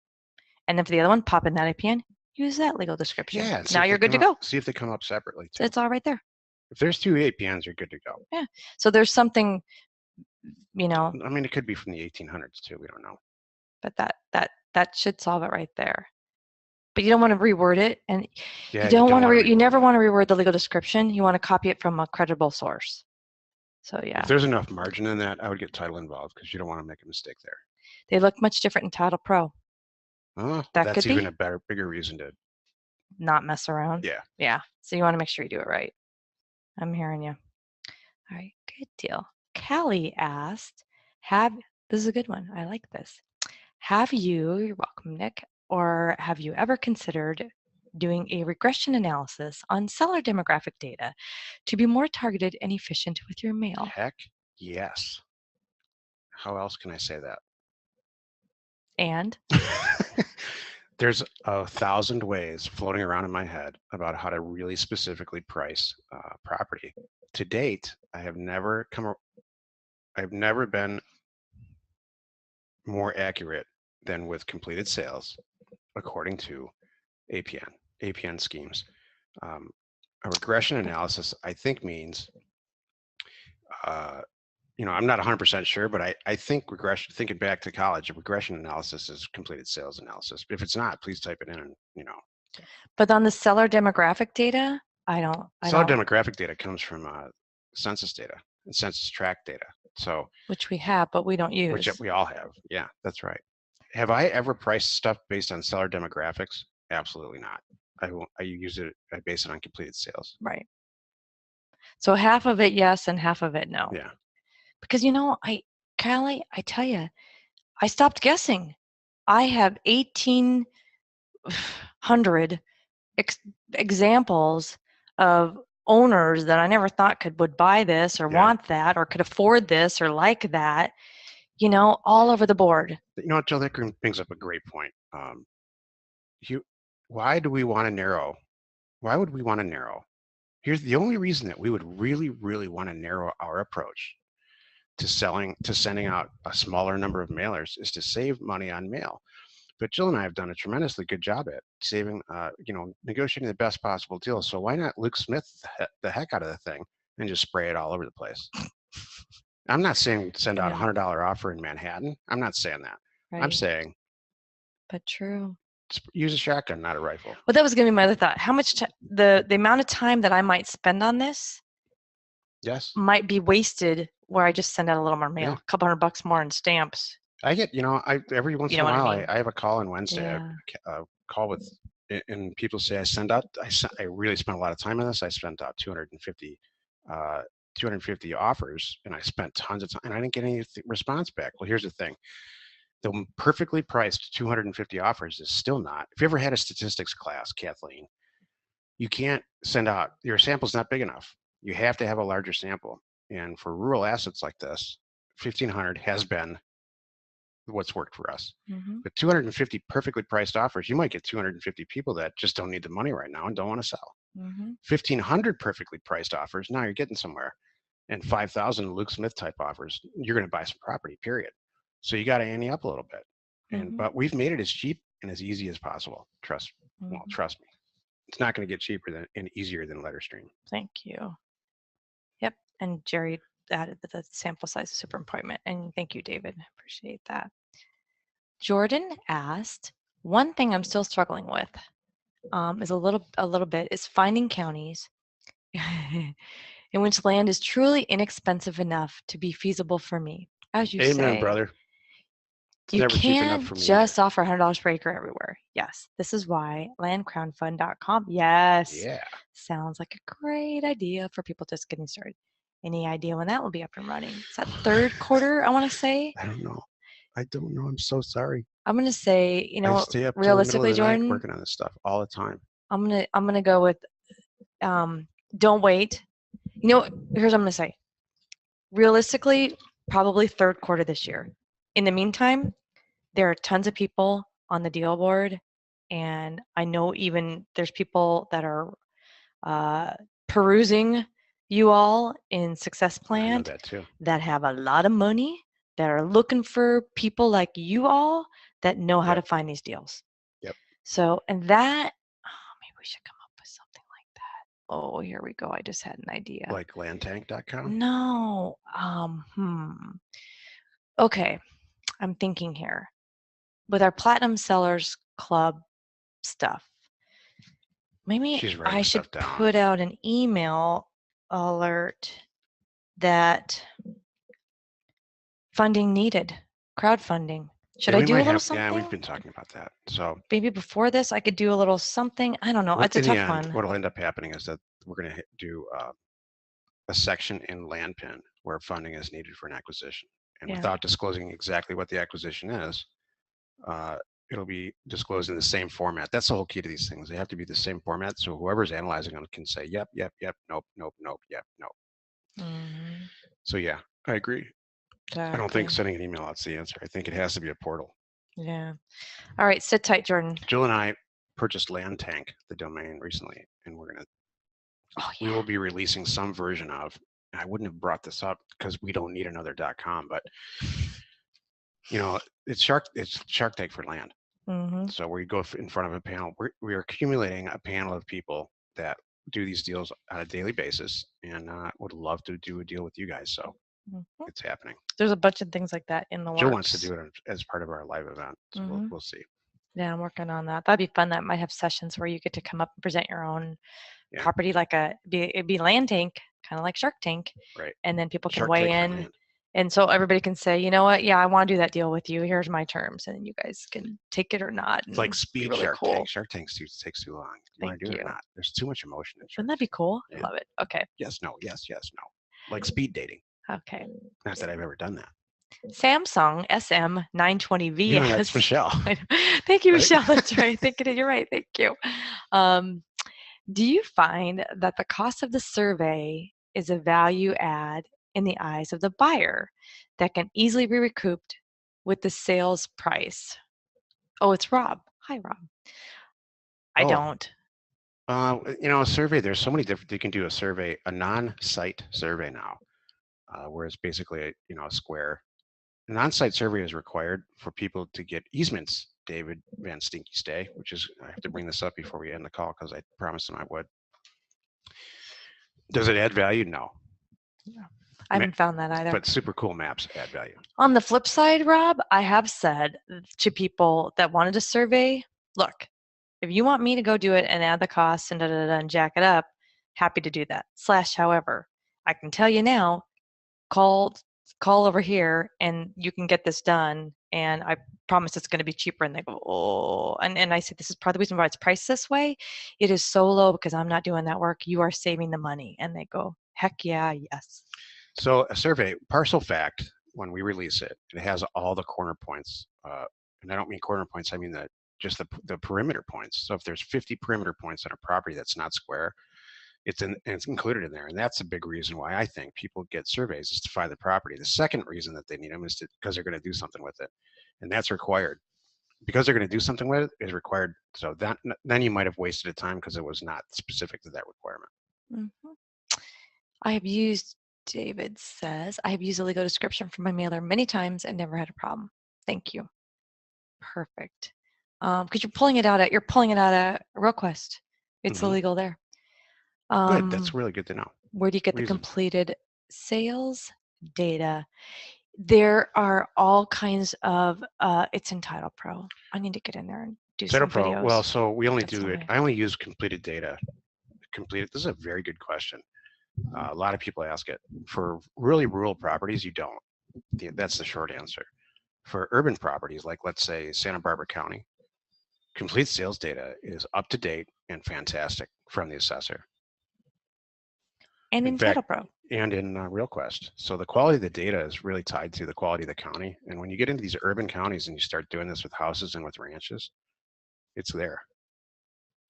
and then for the other one, pop in that APN, use that legal description. Yeah. Now you're good to go. See if they come up separately too. So it's all right there. If there's 2 APNs, you're good to go. Yeah. So there's something, I mean, it could be from the 1800s too. We don't know. But that should solve it right there. But you don't want to reword it, and you never want to reword the legal description. You want to copy it from a credible source. So if there's enough margin in that, I would get title involved, because you don't want to make a mistake there. They look much different in Title Pro. That That's could even be. a bigger reason to, Not mess around. yeah. Yeah. So you want to make sure you do it right. I'm hearing you. All right. Good deal. Callie asked, have, this is a good one. I like this. Have you, you're welcome, Nick, or have you ever considered doing a regression analysis on seller demographic data to be more targeted and efficient with your mail? Heck yes. How else can I say that? And There's 1,000 ways floating around in my head about how to really specifically price property. To date, I've never been more accurate than with completed sales, according to APN schemes. Um, a regression analysis, I think, means, uh, I'm not 100% sure, but I think regression, thinking back to college, a regression analysis is completed sales analysis. But if it's not, please type it in and, but on the seller demographic data, I seller don't, demographic data comes from census data and census tract data. So, which we have, but we don't which use. we all have. Yeah, that's right. Have I ever priced stuff based on seller demographics? Absolutely not. I use it. I base it on completed sales. Right. So half of it yes and half of it no. Yeah. Because Callie, I tell you, I stopped guessing. I have 1,800 examples of owners that I never thought would buy this or Yeah. want that or could afford this or like that, all over the board. You know what, Joe? That brings up a great point. You, why do we want to narrow? Why would we want to narrow? Here's the only reason that we would really, really want to narrow our approach to sending out a smaller number of mailers is to save money on mail. But Jill and I have done a tremendously good job at saving, negotiating the best possible deal. So why not Luke Smith the heck out of the thing and just spray it all over the place? I'm not saying send out a Yeah, $100 offer in Manhattan. I'm not saying that. I'm right. saying But true. use a shotgun, not a rifle. Well, that was going to be my other thought. How much the amount of time that I might spend on this Yes. might be wasted where I just send out a little more mail, Yeah. a couple $100 more in stamps. I get, I every once You in know a what I while mean? I have a call on Wednesday. Yeah. A call with, and people say I really spent a lot of time on this. I spent out 250 offers, and I spent tons of time, and I didn't get any response back. Well, here's the thing: the perfectly priced 250 offers is still not. If you ever had a statistics class, Kathleen, you can't send out your sample's not big enough. You have to have a larger sample, and for rural assets like this, 1,500 has been what's worked for us. Mm-hmm. With 250 perfectly priced offers, you might get 250 people that just don't need the money right now and don't want to sell. Mm-hmm. 1,500 perfectly priced offers, now you're getting somewhere. And 5,000 Luke Smith type offers, you're going to buy some property, period. So you got to ante up a little bit. Mm-hmm. But we've made it as cheap and as easy as possible. Mm-hmm. Trust me. It's not going to get cheaper and easier than letter stream. Thank you. Yep. And Jerry added that the sample size is super important. And thank you, David. Appreciate that. Jordan asked, one thing I'm still struggling with is a little bit is finding counties in which land is truly inexpensive enough to be feasible for me. As you Amen, say, brother. It's you never cheap enough for can't me either. just offer $100 per acre everywhere. Yes, this is why landcrowdfund.com. Yes, Yeah. sounds like a great idea for people just getting started. Any idea when that will be up and running? Is that third quarter, I want to say? I don't know. I'm so sorry. I'm going to say, I stay up till the middle of realistically, the night Jordan, working on this stuff all the time. I'm gonna go with don't wait. Here's what I'm gonna say. Realistically, probably third quarter this year. In the meantime, there are tons of people on the deal board, and I know even there's people that are perusing you all in Success I know Plant that too. that have a lot of money that are looking for people like you all that know how to Yep. find these deals. Yep. So, and that, maybe we should come up with something like that. Oh, here we go. I just had an idea. Like landtank.com? No. Okay. I'm thinking here. With our Platinum Sellers Club stuff, maybe She's writing I should stuff down. put out an email alert that funding needed, crowdfunding. Should Yeah, I we do a might little have. Yeah, we've something? been talking about that. So, Maybe before this, I could do a little something. I don't know. what It's a in the tough end, one. what'll end up happening is that we're going to do a section in land pin where funding is needed for an acquisition, and Yeah. without disclosing exactly what the acquisition is, uh, it'll be disclosed in the same format. That's the whole key to these things. They have to be the same format, so whoever's analyzing them can say, "Yep, yep, yep, nope, nope, nope, yep, nope." Hmm. So yeah, I agree. I don't think Exactly. sending an email out's the answer. I think it has to be a portal. Yeah. All right. Sit tight, Jordan. Jill and I purchased Land Tank, the domain, recently, and Oh, we will yeah. be releasing some version of. I wouldn't have brought this up because we don't need another .com, but you know, it's Shark Tank for land. Hmm. So where you go in front of a panel, we're accumulating a panel of people that do these deals on a daily basis, and would love to do a deal with you guys. So Hmm. it's happening. There's a bunch of things like that in the Jill wants to works. do it as part of our live event, so Hmm. we'll see. Yeah, I'm working on that. That'd be fun. That might have sessions where you get to come up and present your own Yeah, property, like it'd be Land Tank, kind of like Shark Tank, right. and then people can Shark weigh Tank for in, land. and so everybody can say, you know what, yeah, I want to do that deal with you. Here's my terms, and then you guys can take it or not, It's like and be speed really Shark Tank. cool. Shark Tank takes too long. You want Thank to do it or you. not? There's too much emotion in Wouldn't that sharks. be cool? I Yeah. love it. Okay. Yes, no, yes, yes, no. Like speed dating. Okay. Not that I've ever done that. Samsung SM920V Yeah, that's as Michelle, thank you, right? Michelle. That's right. You're right. Thank you. Um, do you find that the cost of the survey is a value add in the eyes of the buyer that can easily be recouped with the sales price? Oh, it's Rob. Hi, Rob. I Oh, don't. a survey. There's so many different. You can do a survey, a non-site survey now, where it's basically a square. An on-site survey is required for people to get easements. David Van Stinky Stay, which is I have to bring this up before we end the call because I promised him I would. Does it add value? No, I haven't found that either. but super cool maps add value. On the flip side, Rob, I have said to people that wanted a survey, look, if you want me to go do it and add the costs and and jack it up, happy to do that. Slash, however, I can tell you now, call call over here and you can get this done. And I promise it's going to be cheaper. And they go, oh, and I said, this is part of the reason why it's priced this way. It is so low because I'm not doing that work. You are saving the money. And they go, heck yeah, yes. So a survey, parcel fact, when we release it, it has all the corner points. And I don't mean corner points, I mean just the perimeter points. So if there's 50 perimeter points on a property that's not square, it's included in there. And that's a big reason why I think people get surveys is to find the property. The second reason that they need them is because they're going to do something with it. And that's required. Because they're going to do something with it is required. So then you might have wasted a time because it was not specific to that requirement. Mhm. I have used, David says, I have used a legal description for my mailer many times and never had a problem. Thank you. Perfect. Because you're pulling it out of RealQuest. It's Hmm. illegal there. Good. That's Um, really good to know. where do you get the Reason. completed sales data? There are all kinds of, it's in Title Pro. I need to get in there and do Title some Pro. Well, videos. so we only That's do the it. way. I only use completed data. This is a very good question. A lot of people ask it. For really rural properties, you don't. That's the short answer. For urban properties, like let's say Santa Barbara County, complete sales data is up to date and fantastic from the assessor. And In in fact, Title Pro. and in RealQuest. So the quality of the data is really tied to the quality of the county. And when you get into these urban counties and you start doing this with houses and with ranches, it's there.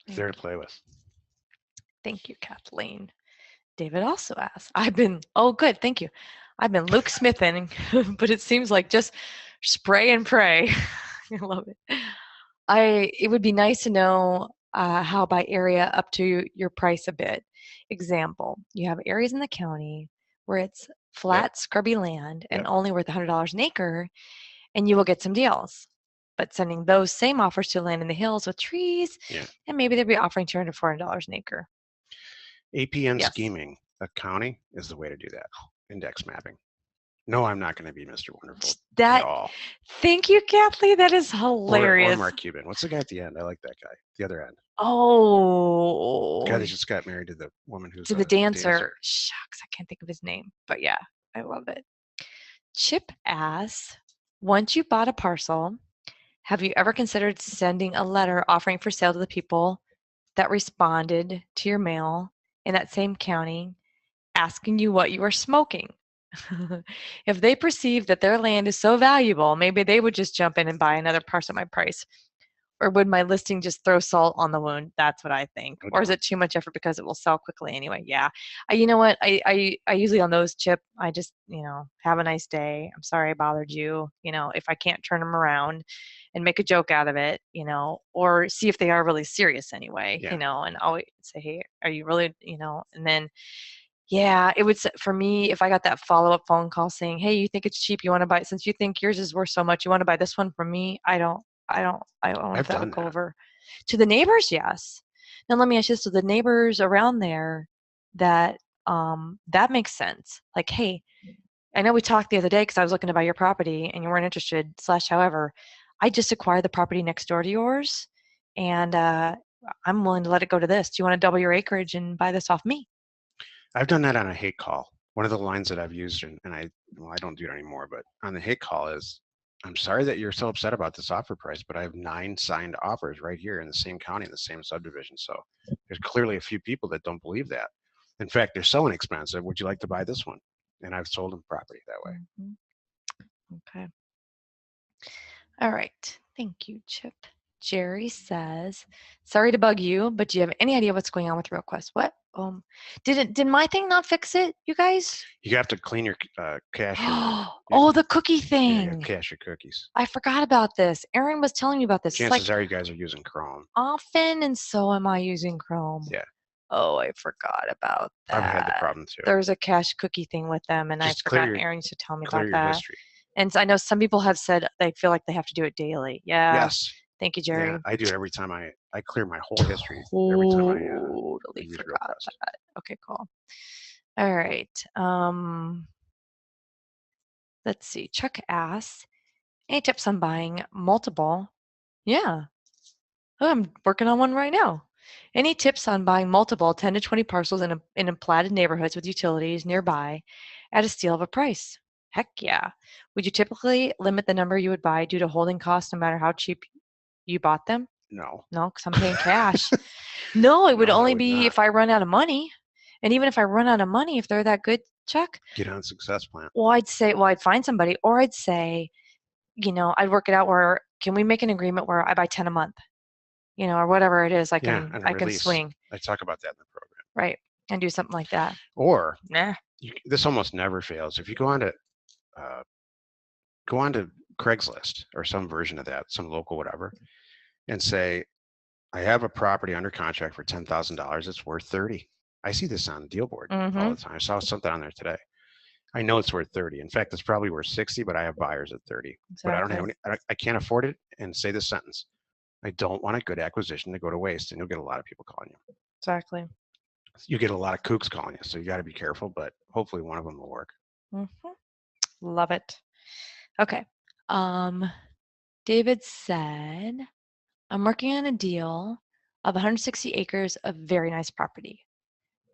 It's there to play with. Thank you, Kathleen. David also asks, oh, good, thank you. I've been Luke Smithing, but it seems like just spray and pray. I love it. It would be nice to know how by area up to your price a bit. Example, you have areas in the county where it's Yep. flat, scrubby land and Yep. only worth $100 an acre, and you will get some deals. But sending those same offers to land in the hills with trees, Yeah. and maybe they'll be offering $200, $400 an acre. APN Yes. scheming, a county is the way to do that. Index mapping. No, I'm not going to be Mr. Wonderful at That, all. thank you, Kathleen. That is Or hilarious. Mark Cuban. What's the guy at the end? I like that guy. The other end. The Oh, guy that just got married to the woman who's to the a dancer. dancer. Shucks, I can't think of his name. But yeah, I love it. Chip asks, Once you bought a parcel, have you ever considered sending a letter offering for sale to the people that responded to your mail in that same county asking you what you were smoking? If they perceive that their land is so valuable, maybe they would just jump in and buy another parcel at my price. Or would my listing just throw salt on the wound? That's what I think. Oh, Or is don't. it too much effort because it will sell quickly anyway? Yeah. You know what? I usually on those, Chip, I just, have a nice day. I'm sorry I bothered you. If I can't turn them around and make a joke out of it, or see if they are really serious anyway, Yeah, and always say, hey, are you really, and then yeah, it would for me, if I got that follow-up phone call saying, "Hey, you think it's cheap, you wanna buy it since you think yours is worth so much, you wanna buy this one from me?" I don't know if I've that would done go that. over. To the neighbors, yes. Now let me ask you this, to the neighbors around there that, that makes sense. Like, "Hey, I know we talked the other day because I was looking to buy your property and you weren't interested, slash however, I just acquired the property next door to yours, and, I'm willing to let it go to this. Do you wanna double your acreage and buy this off me?" I've done that on a hate call. One of the lines that I've used, and I don't do it anymore, but on the hate call is, I'm sorry that you're so upset about this offer price, but I have 9 signed offers right here in the same county, in the same subdivision. So there's clearly a few people that don't believe that. In fact, they're so inexpensive. Would you like to buy this one? And I've sold them property that way. Mhm. Okay. All right. Thank you, Chip. Jerry says, "Sorry to bug you, but do you have any idea what's going on with RealQuest?" What? Did my thing not fix it, you guys? You have to clean your cache your Oh, the cookie yeah, you got to thing. cache your cookies. I forgot about this. Aaron was telling me about this. It's Chances like are you guys are using Chrome. often, and so am I using Chrome. Yeah, Oh, I forgot about I've had the that. problem too. There's a cache cookie thing with them, and I Just forgot Aaron used to tell me clear about your that. history. And I know some people have said they feel like they have to do it daily. Yeah. Yes. Thank you, Yeah, Jerry. I do it every time I clear my whole history every time I Totally use forgot RealQuest. that. Okay, cool. All right. Let's see. Chuck asks, any tips on buying multiple? Yeah. Oh, I'm working on one right now. Any tips on buying multiple 10 to 20 parcels in platted neighborhoods with utilities nearby at a steal of a price? Heck yeah. Would you typically limit the number you would buy due to holding costs no matter how cheap you bought them? No. No, because I'm paying cash. No, it would No, I only would be not. if I run out of money. And even if I run out of money, if they're that good, Chuck, Get on Success Plan. I'd find somebody, or I'd say, I'd work it out where can we make an agreement where I buy 10 a month, or whatever it is, I Yeah, can and a I can release. swing, I talk about that in the program. right, and do something like that. Or Nah. this almost never fails. If you uh, go on to Craigslist or some version of that, some local whatever, and say, I have a property under contract for $10,000. It's worth 30. I see this on deal board all Mm-hmm. the time. I saw something on there today. I know it's worth 30. In fact, it's probably worth 60, but I have buyers at 30. But I don't have Exactly. any, I can't afford it. And say this sentence, I don't want a good acquisition to go to waste. And you'll get a lot of people calling you. Exactly. You get a lot of kooks calling you. So you got to be careful, but hopefully one of them will work. Mm-hmm. Love it. Okay. Um, David said, I'm working on a deal of 160 acres of very nice property.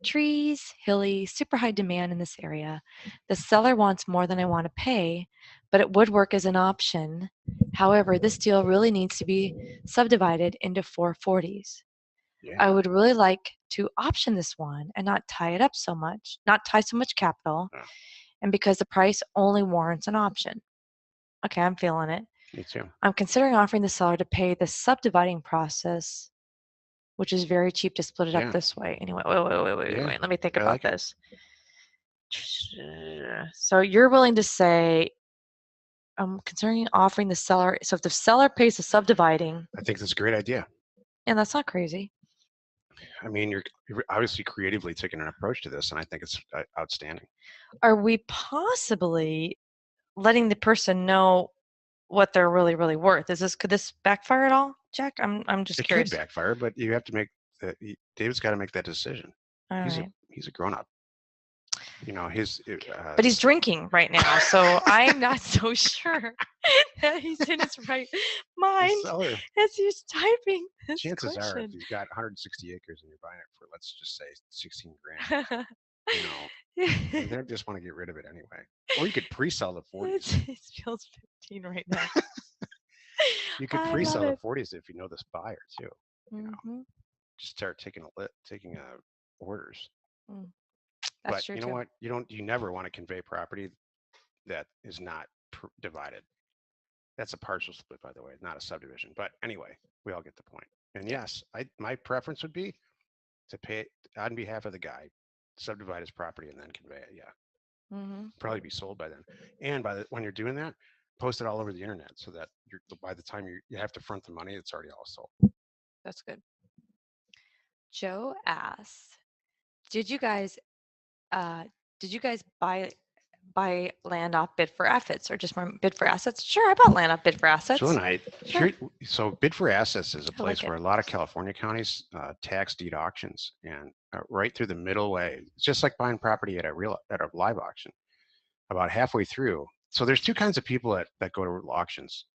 Trees, hilly, super high demand in this area. The seller wants more than I want to pay, but it would work as an option. However, this deal really needs to be subdivided into 440s. Yeah. I would really like to option this one and not tie it up so much, not tie so much capital, Yeah, and because the price only warrants an option. Okay, I'm feeling it. me too. I'm considering offering the seller to pay the subdividing process, which is very cheap to split it up Yeah. this way. Anyway, wait. Yeah. Let me think I about like it. this. So you're willing to say, I'm considering offering the seller. So if the seller pays the subdividing, I think that's a great idea. and that's not crazy, I mean, you're obviously creatively taking an approach to this, and I think it's outstanding. are we possibly letting the person know what they're really, really worth? Could this backfire at all, Jack? I'm just It could curious. backfire, but you have to make that. David's got to make that decision. All He's a right. he's a grown up. His But he's drinking right now, so I'm not so sure that he's in his right the mind seller. as he's typing this Chances are, if question. he's got 160 acres and you're buying it for, let's just say, 16 grand, you know, they just want to get rid of it anyway. Or you could pre-sell the 40s. It feels right now. You could I love pre-sell the it. 40s if you know this buyer too. You know, Hmm. just start taking orders. Mm, that's But true you know too. what? You never want to convey property that is not divided. That's a partial split, by the way, not a subdivision. But anyway, we all get the point. And Yeah. yes, my preference would be to pay on behalf of the guy, subdivide his property and then convey it. Yeah, Hmm. probably be sold by then. And when you're doing that, post it all over the internet so that by the time you have to front the money, it's already all sold. That's good. Joe asks, did you guys uh did you guys buy land off bid for assets or just bid for assets? Sure, I bought land off bid for Jill assets. and I, Sure. so Bid for Assets is a I like place it. where a lot of California counties tax deed auctions, and right through the middle way, it's just like buying property at a live auction. About halfway through, so there's two kinds of people that go to auctions.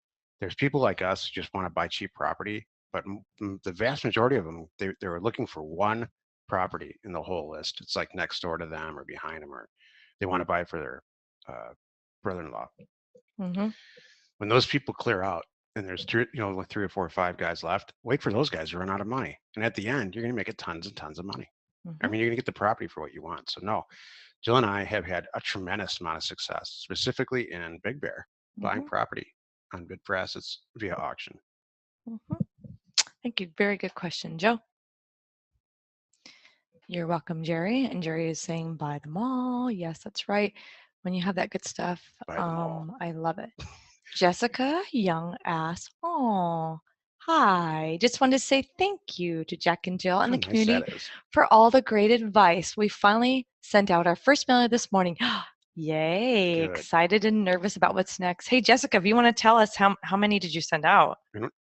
There's people like us who just want to buy cheap property, but the vast majority of them they were looking for one property in the whole list. It's like next door to them or behind them, or they want to buy it for their uh, brother-in-law. Mm-hmm. When those people clear out and there's like 3 or 4 or 5 guys left, wait for those guys to run out of money. And at the end, you're going to make tons and tons of money. I Mm-hmm. mean, you're going to get the property for what you want. So no, Jill and I have had a tremendous amount of success, specifically in Big Bear, buying Mm-hmm. property on bid for assets via auction. Mm-hmm. Thank you. Very good question, Joe. You're welcome, Jerry. And Jerry is saying buy them all. Yes, that's right. When you have that good stuff, Buy them all. I love it. Jessica Young asks, oh, hi. Just wanted to say thank you to Jack and Jill and How the nice community that is. for all the great advice. We finally sent out our first mailer this morning. Yay. Good. Excited and nervous about what's next. Hey, Jessica, if you want to tell us how many did you send out?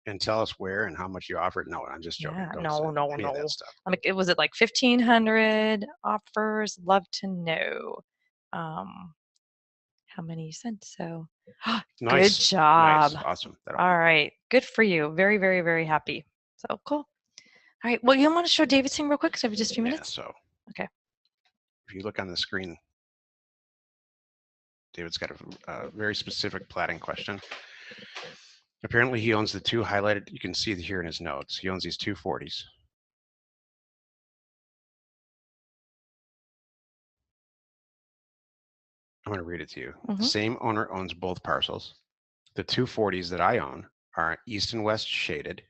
And tell us where and how much you offered. No, I'm just joking. Yeah, Don't say no, no, any of that no. stuff. Like, it was it like 1,500 offers? Love to know um, how many you sent. So, good Nice. job. Nice. Awesome. That'll All right, good for you. Very, very, very happy. So cool. All right. Well, you want to show David real quick? So, have just a few yeah. minutes. So Okay. if you look on the screen, David's got a very specific platting question. Apparently, he owns the two highlighted. You can see here in his notes. He owns these 240s. I'm going to read it to you. The Mm-hmm. same owner owns both parcels. The 240s that I own are east and west shaded.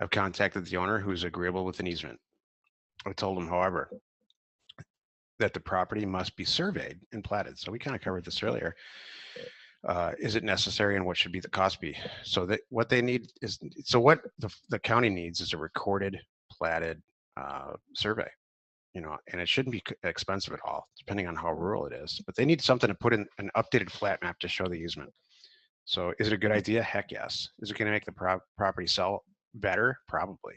I've contacted the owner who's agreeable with an easement. I told him, however, that the property must be surveyed and platted. So we kind of covered this earlier. Is it necessary and what should be the cost be? So that what they need is, so what the county needs is a recorded, platted survey, and it shouldn't be expensive at all, depending on how rural it is. But they need something to put in an updated flat map to show the easement. So is it a good idea? Heck yes. Is it going to make the property sell better? Probably.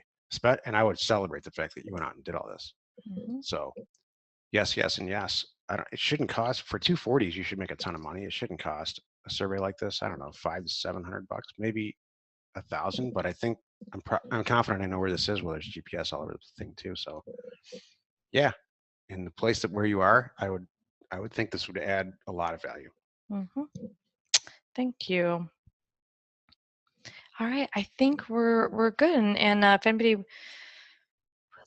And I would celebrate the fact that you went out and did all this. Mm-hmm. So yes, yes, and yes. It shouldn't cost for 240s. You should make a ton of money. It shouldn't cost a survey like this. I don't know, $500 to $700, maybe 1,000. But I think I'm confident I know where this is. Well, there's GPS all over the thing too. So yeah, in the place that where you are, I would think this would add a lot of value. Mm-hmm. Thank you. All right. I think we're good. And if anybody would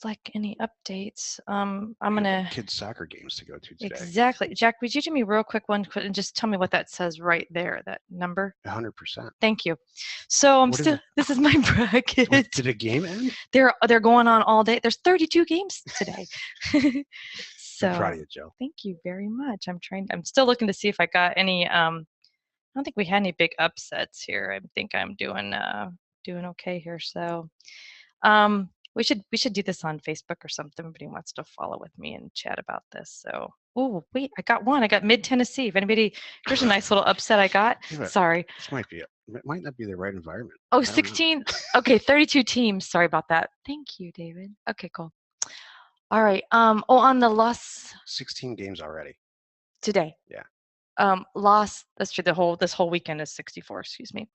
like any updates, I'm We have gonna kids soccer games to go to today. exactly. Jack, would you do me real quick one and just tell me what that says right there, that number? 100%. Thank you. So I'm What is still. it? This is my bracket. Did a game end? They're going on all day. There's 32 games today. I'm proud So of you, Joe. thank you very much. I'm still looking to see if I got any. I don't think we had any big upsets here. I think I'm doing okay here. So we should do this on Facebook or something. Everybody wants to follow with me and chat about this. So oh wait, I got one. I got Mid Tennessee. If anybody, here's a nice little upset I got. Yeah, Sorry. this might not be the right environment. Oh, 16. Okay, 32 teams. Sorry about that. Thank you, David. Okay, cool. All right. Oh, on the loss 16 games already. today. Yeah. Loss. That's true. This whole weekend is 64. Excuse me.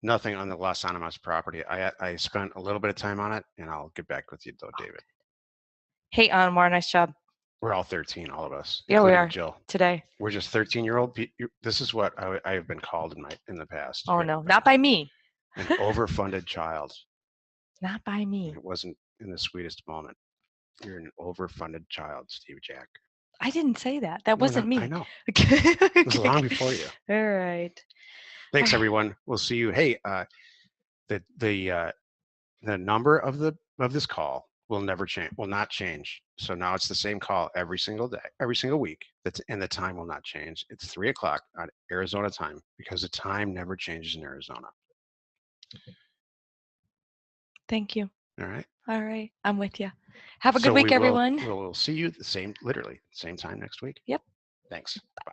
Nothing on the Los Animas property. I spent a little bit of time on it, and I'll get back with you though, David. Hey, Anwar, nice job. We're all 13, all of us, Yeah, we including are Jill. today. We're just 13-year-old. This is what I have been called in the past. Oh no, not by me. An overfunded child. Not by me. It wasn't in the sweetest moment. You're an overfunded child, Steve Jack. I didn't say that. That No, wasn't not. I me. know. Okay. It was long before you. All right. Thanks, everyone. We'll see you. Hey, the number of this call will never change. Will not change. So now it's the same call every single day, every single week. And the time will not change. It's 3 o'clock on Arizona time because the time never changes in Arizona. Thank you. All right. All right. I'm with you. Have a good So week, everyone. we'll see you literally same time next week. Yep. Thanks. Bye.